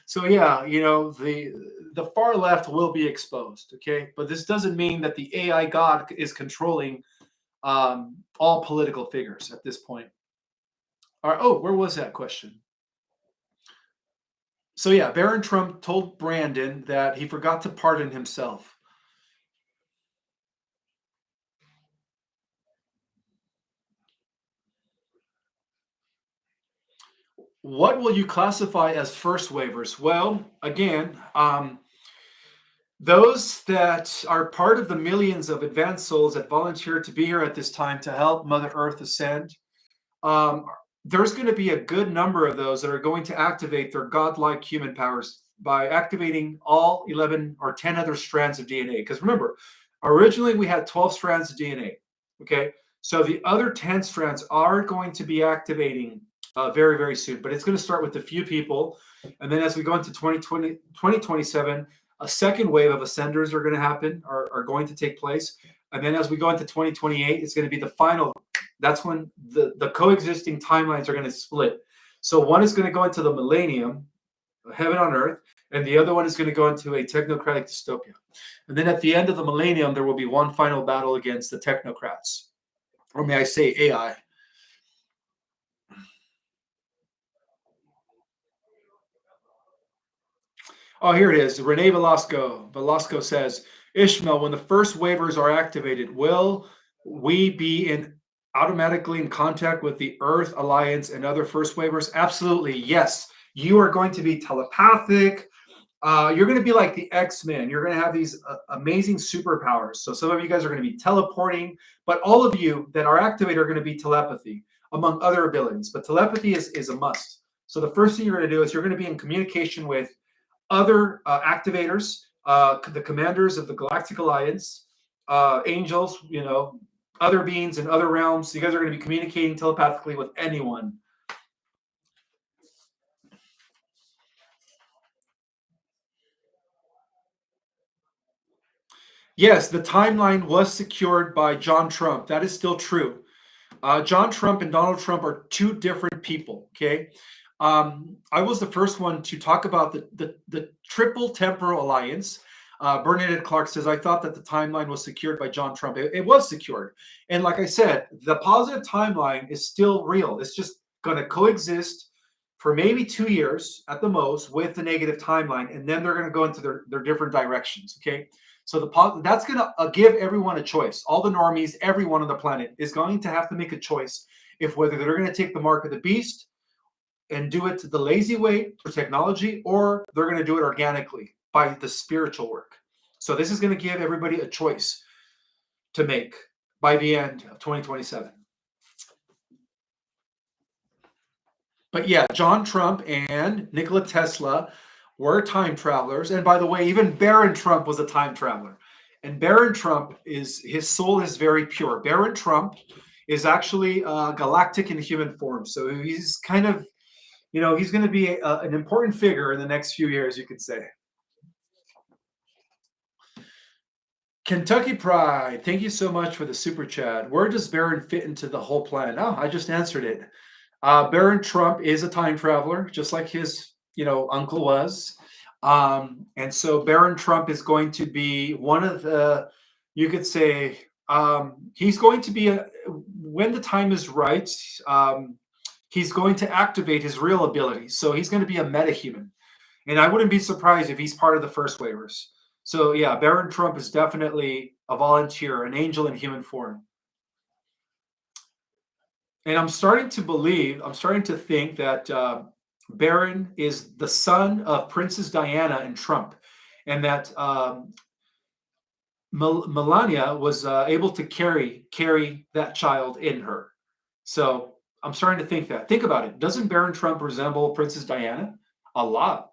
[SPEAKER 1] So yeah, the far left will be exposed, okay? But this doesn't mean that the AI God is controlling all political figures at this point. All right, oh, where was that question? So yeah, Barron Trump told Brandon that he forgot to pardon himself. What will you classify as first waivers? Well, again, those that are part of the millions of advanced souls that volunteer to be here at this time to help Mother Earth ascend, um, there's going to be a good number of those that are going to activate their godlike human powers by activating all 11 or 10 other strands of DNA. Because remember, originally we had 12 strands of DNA. Okay. So the other 10 strands are going to be activating very, very soon. But it's going to start with a few people. And then as we go into 2027, a second wave of ascenders are going to happen, are going to take place. And then as we go into 2028, it's going to be the final. That's when the coexisting timelines are going to split. So one is going to go into the millennium, heaven on earth, and the other one is going to go into a technocratic dystopia. And then at the end of the millennium, there will be one final battle against the technocrats, or may I say AI. Oh, here it is. Rene Velasco says, Ishmael, when the first waivers are activated, will we be automatically in contact with the Earth Alliance and other first waivers? Absolutely, yes. You are going to be telepathic. You're going to be like the X-Men. You're going to have these amazing superpowers. So some of you guys are going to be teleporting, but all of you that are activated are going to be telepathy, among other abilities. But telepathy is a must. So the first thing you're going to do is you're going to be in communication with other activators, the commanders of the Galactic Alliance, angels, other beings in other realms. You guys are going to be communicating telepathically with anyone. Yes, the timeline was secured by John Trump. That is still true. John Trump and Donald Trump are two different people. Okay. I was the first one to talk about the Triple Temporal Alliance. Bernadette Clark says, I thought that the timeline was secured by John Trump. It was secured. And like I said, the positive timeline is still real. It's just going to coexist for maybe 2 years at the most with the negative timeline. And then they're going to go into their different directions. Okay. So that's going to give everyone a choice. All the normies, everyone on the planet is going to have to make a choice if whether they're going to take the mark of the beast and do it the lazy way for technology, or they're going to do it organically by the spiritual work. So this is going to give everybody a choice to make by the end of 2027. But yeah, John Trump and Nikola Tesla were time travelers. And by the way, even Baron Trump was a time traveler. And Baron Trump is, his soul is very pure. Baron Trump is actually galactic in human form. So he's kind of, he's going to be an important figure in the next few years, you could say. Kentucky Pride, thank you so much for the super chat. Where does Baron fit into the whole plan? Oh, I just answered it. Baron Trump is a time traveler, just like his, uncle was. And so Baron Trump is going to be one of the, you could say, he's going to be, when the time is right, he's going to activate his real abilities. So he's going to be a metahuman. And I wouldn't be surprised if he's part of the first waivers. So yeah, Baron Trump is definitely a volunteer, an angel in human form. And I'm starting to think that Baron is the son of Princess Diana and Trump, and that Melania was able to carry that child in her. So I'm starting to think that. Think about it. Doesn't Baron Trump resemble Princess Diana? A lot.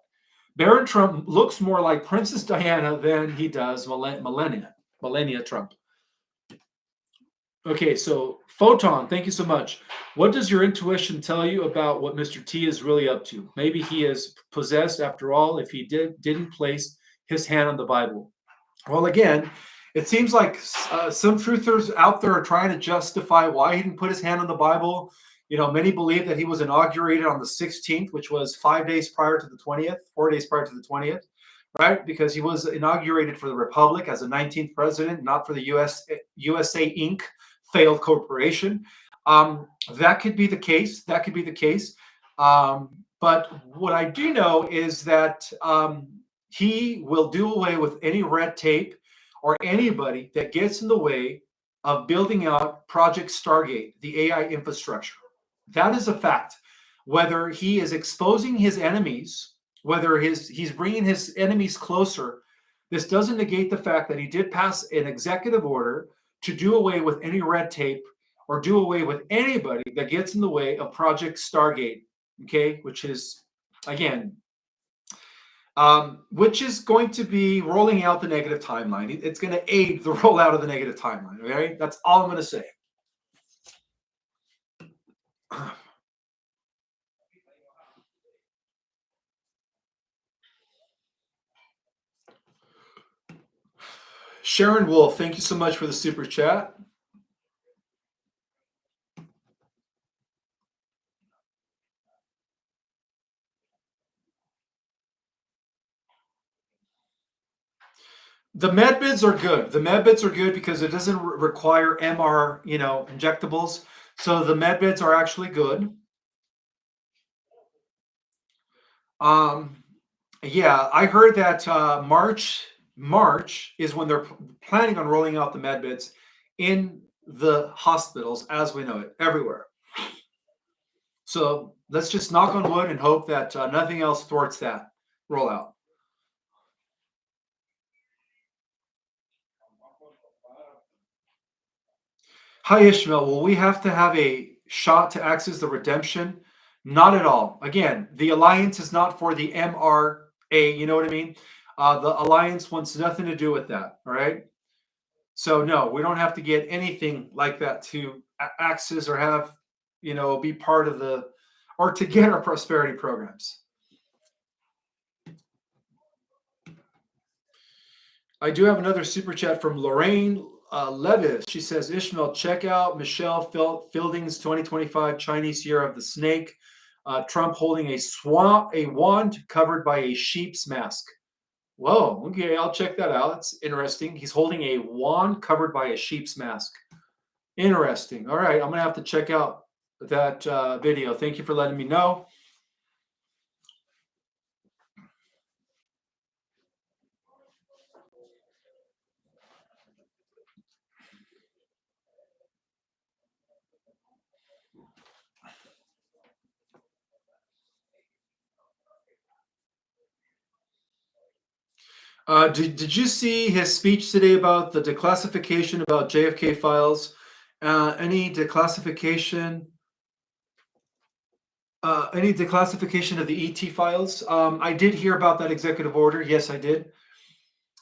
[SPEAKER 1] Baron Trump looks more like Princess Diana than he does Melania Trump. Okay, so Photon, thank you so much. What does your intuition tell you about what Mr. T is really up to? Maybe he is possessed after all if he didn't place his hand on the Bible. Well, again, it seems like some truthers out there are trying to justify why he didn't put his hand on the Bible. Many believe that he was inaugurated on the 16th, which was 5 days prior to the 20th, 4 days prior to the 20th, right? Because he was inaugurated for the Republic as the 19th president, not for the USA Inc. failed corporation. That could be the case. That could be the case. But what I do know is that he will do away with any red tape or anybody that gets in the way of building out Project Stargate, the AI infrastructure. That is a fact. Whether he is exposing his enemies, whether he's bringing his enemies closer, this doesn't negate the fact that he did pass an executive order to do away with any red tape or do away with anybody that gets in the way of Project Stargate, okay, which is, again, which is going to be rolling out the negative timeline. It's going to aid the rollout of the negative timeline, okay? That's all I'm going to say. Sharon Wolf, thank you so much for the super chat. The med bids are good. The med bids are good because it doesn't require MR, injectables. So the med bids are actually good. Yeah, I heard that March is when they're planning on rolling out the med bids in the hospitals as we know it, everywhere. So let's just knock on wood and hope that nothing else thwarts that rollout. Hi, Ishmael. Will we have to have a shot to access the redemption? Not at all. Again, the alliance is not for the MRA. You know what I mean? The alliance wants nothing to do with that. All right. So no, we don't have to get anything like that to access or have, be part of or to get our prosperity programs. I do have another super chat from Lorraine Levis. She says, Ishmael, check out Michelle Fielding's 2025 Chinese Year of the Snake. Trump holding a wand covered by a sheep's mask. Whoa, okay, I'll check that out. That's interesting. He's holding a wand covered by a sheep's mask. Interesting. All right, I'm going to have to check out that video. Thank you for letting me know. Did you see his speech today about the declassification about JFK files? Any declassification Any declassification of the ET files? I did hear about that executive order. Yes, I did.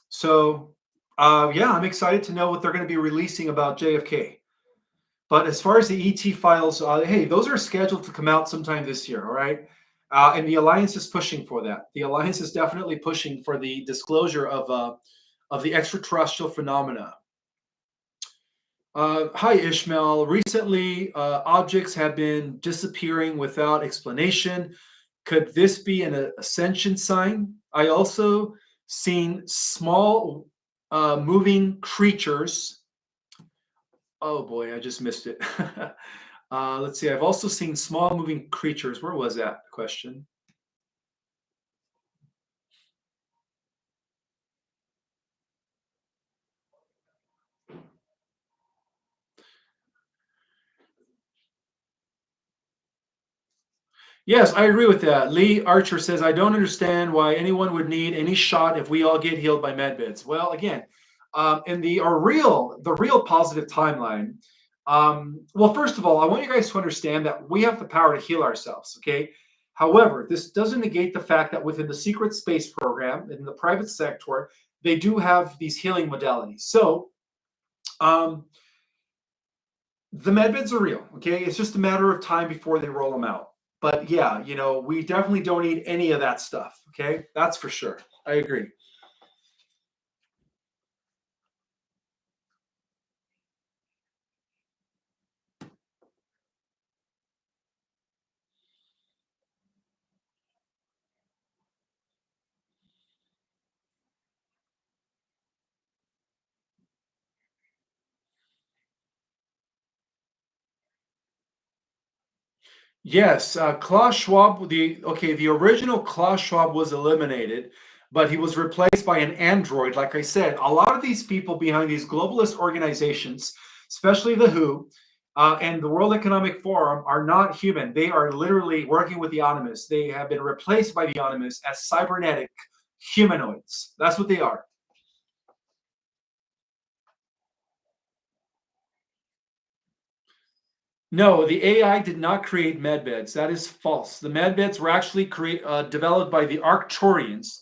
[SPEAKER 1] So, yeah, I'm excited to know what they're going to be releasing about JFK. But as far as the ET files, hey, those are scheduled to come out sometime this year, all right? And the Alliance is pushing for that. The Alliance is definitely pushing for the disclosure of the extraterrestrial phenomena. Hi, Ishmael. Recently, objects have been disappearing without explanation. Could this be an ascension sign? I also seen small moving creatures. Oh boy, I just missed it. Let's see. I've also seen small moving creatures. Where was that question? Yes, I agree with that. Lee Archer says, I don't understand why anyone would need any shot if we all get healed by medbeds. Well, again, in the real positive timeline. Well, first of all, I want you guys to understand that we have the power to heal ourselves. Okay. However, this doesn't negate the fact that within the secret space program in the private sector, they do have these healing modalities. So, um, the medbeds are real. Okay, it's just a matter of time before they roll them out. But yeah, we definitely don't need any of that stuff. Okay, that's for sure. I agree. Yes, Klaus Schwab. The original Klaus Schwab was eliminated, but he was replaced by an android. Like I said, a lot of these people behind these globalist organizations, especially the WHO and the World Economic Forum, are not human. They are literally working with the animus. They have been replaced by the animus as cybernetic humanoids. That's what they are. No, the AI did not create medbeds. That is false. The medbeds were actually developed by the Arcturians,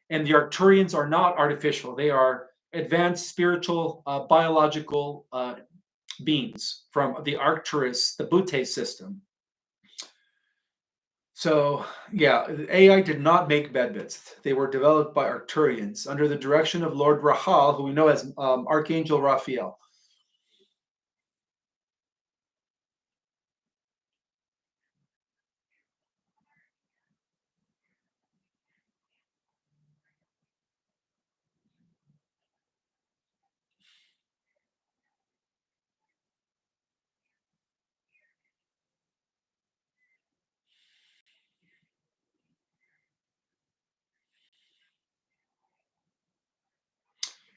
[SPEAKER 1] and the Arcturians are not artificial. They are advanced spiritual, biological beings from the Arcturus, the Butte system. So, yeah, AI did not make medbeds. They were developed by Arcturians under the direction of Lord Rahal, who we know as Archangel Raphael.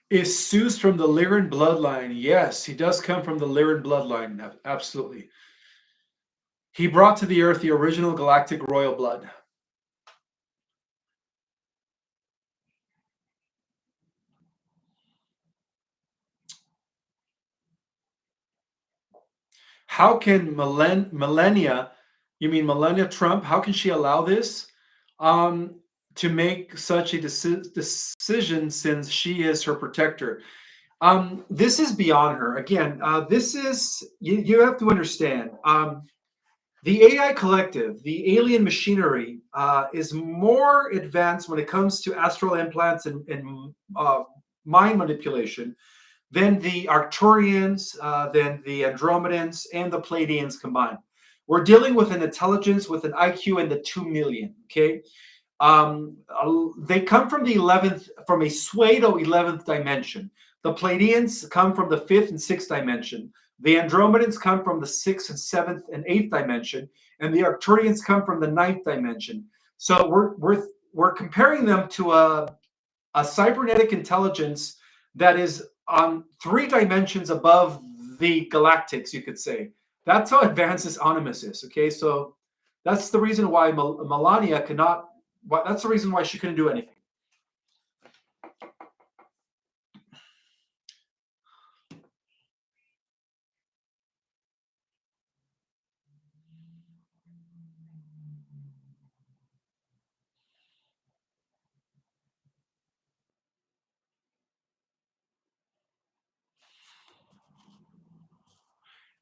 [SPEAKER 1] Is Zeus from the Lyran bloodline? Yes, he does come from the Lyran bloodline. Absolutely. He brought to the earth the original galactic royal blood. How can Melania, you mean Melania Trump, how can she allow this to make such a decision since she is her protector? This is beyond her. Again, this is, you have to understand. The AI collective, the alien machinery, is more advanced when it comes to astral implants and mind manipulation than the Arcturians, than the Andromedans, and the Pleiadians combined. We're dealing with an intelligence with an IQ in the 2 million, okay? They come from the 11th, from a pseudo 11th dimension. The Pleiadians come from the 5th and 6th dimension. The Andromedans come from the 6th and 7th and 8th dimension. And the Arcturians come from the 9th dimension. So we're comparing them to a cybernetic intelligence that is on 3 dimensions above the galactics, you could say. That's how advanced this animus is. Okay, so that's the reason why Melania cannot. That's the reason why she couldn't do anything.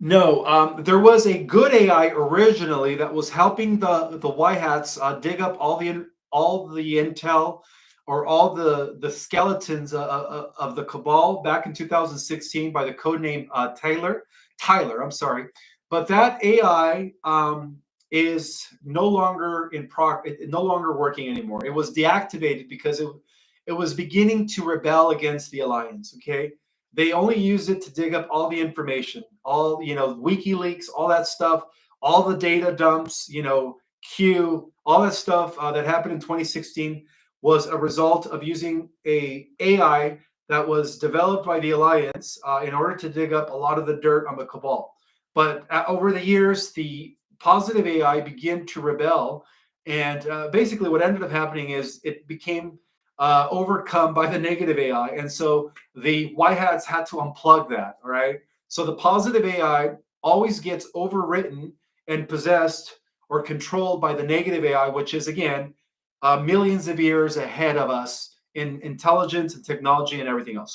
[SPEAKER 1] No, there was a good AI originally that was helping the white hats dig up all the intel or all the skeletons of the cabal back in 2016 by the code name Tyler. I'm sorry, but that AI is no longer no longer working anymore. It was deactivated because it was beginning to rebel against the alliance. Okay, they only use it to dig up all the information, all WikiLeaks, all that stuff, all the data dumps, Q, all that stuff that happened in 2016 was a result of using a AI that was developed by the alliance in order to dig up a lot of the dirt on the cabal. But over the years, the positive AI began to rebel, and basically, what ended up happening is it became overcome by the negative AI, and so the white hats had to unplug that. All right. So the positive AI always gets overwritten and possessed or controlled by the negative AI, which is again millions of years ahead of us in intelligence and technology and everything else.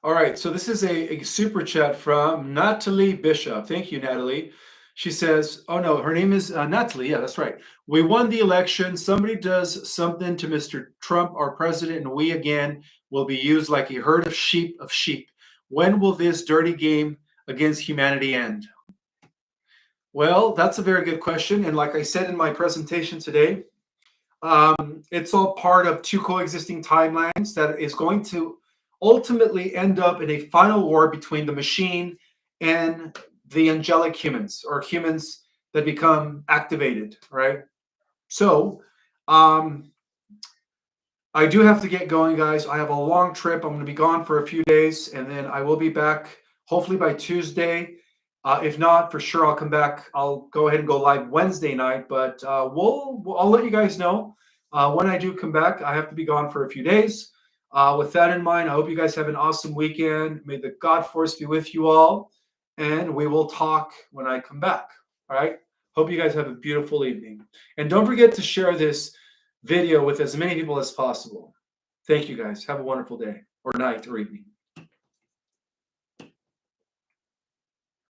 [SPEAKER 1] All right, so this is a super chat from Natalie Bishop. Thank you, Natalie. She says, oh no, her name is Natalie. Yeah, that's right. We won the election. Somebody does something to Mr. Trump, our president, and we again will be used like a herd of sheep of sheep. When will this dirty game against humanity end? Well, that's a very good question. And like I said in my presentation today, it's all part of two coexisting timelines that is going to ultimately end up in a final war between the machine and the angelic humans or humans that become activated, right? So, um, I do have to get going, guys. I have a long trip. I'm going to be gone for a few days, and then I will be back hopefully by Tuesday. If not, for sure I'll come back. I'll go ahead and go live Wednesday night, but I'll let you guys know when I do come back. I have to be gone for a few days. With that in mind, I hope you guys have an awesome weekend. May the God Force be with you all, and we will talk when I come back. All right. Hope you guys have a beautiful evening, and don't forget to share this video with as many people as possible. Thank you guys. Have a wonderful day or night or evening.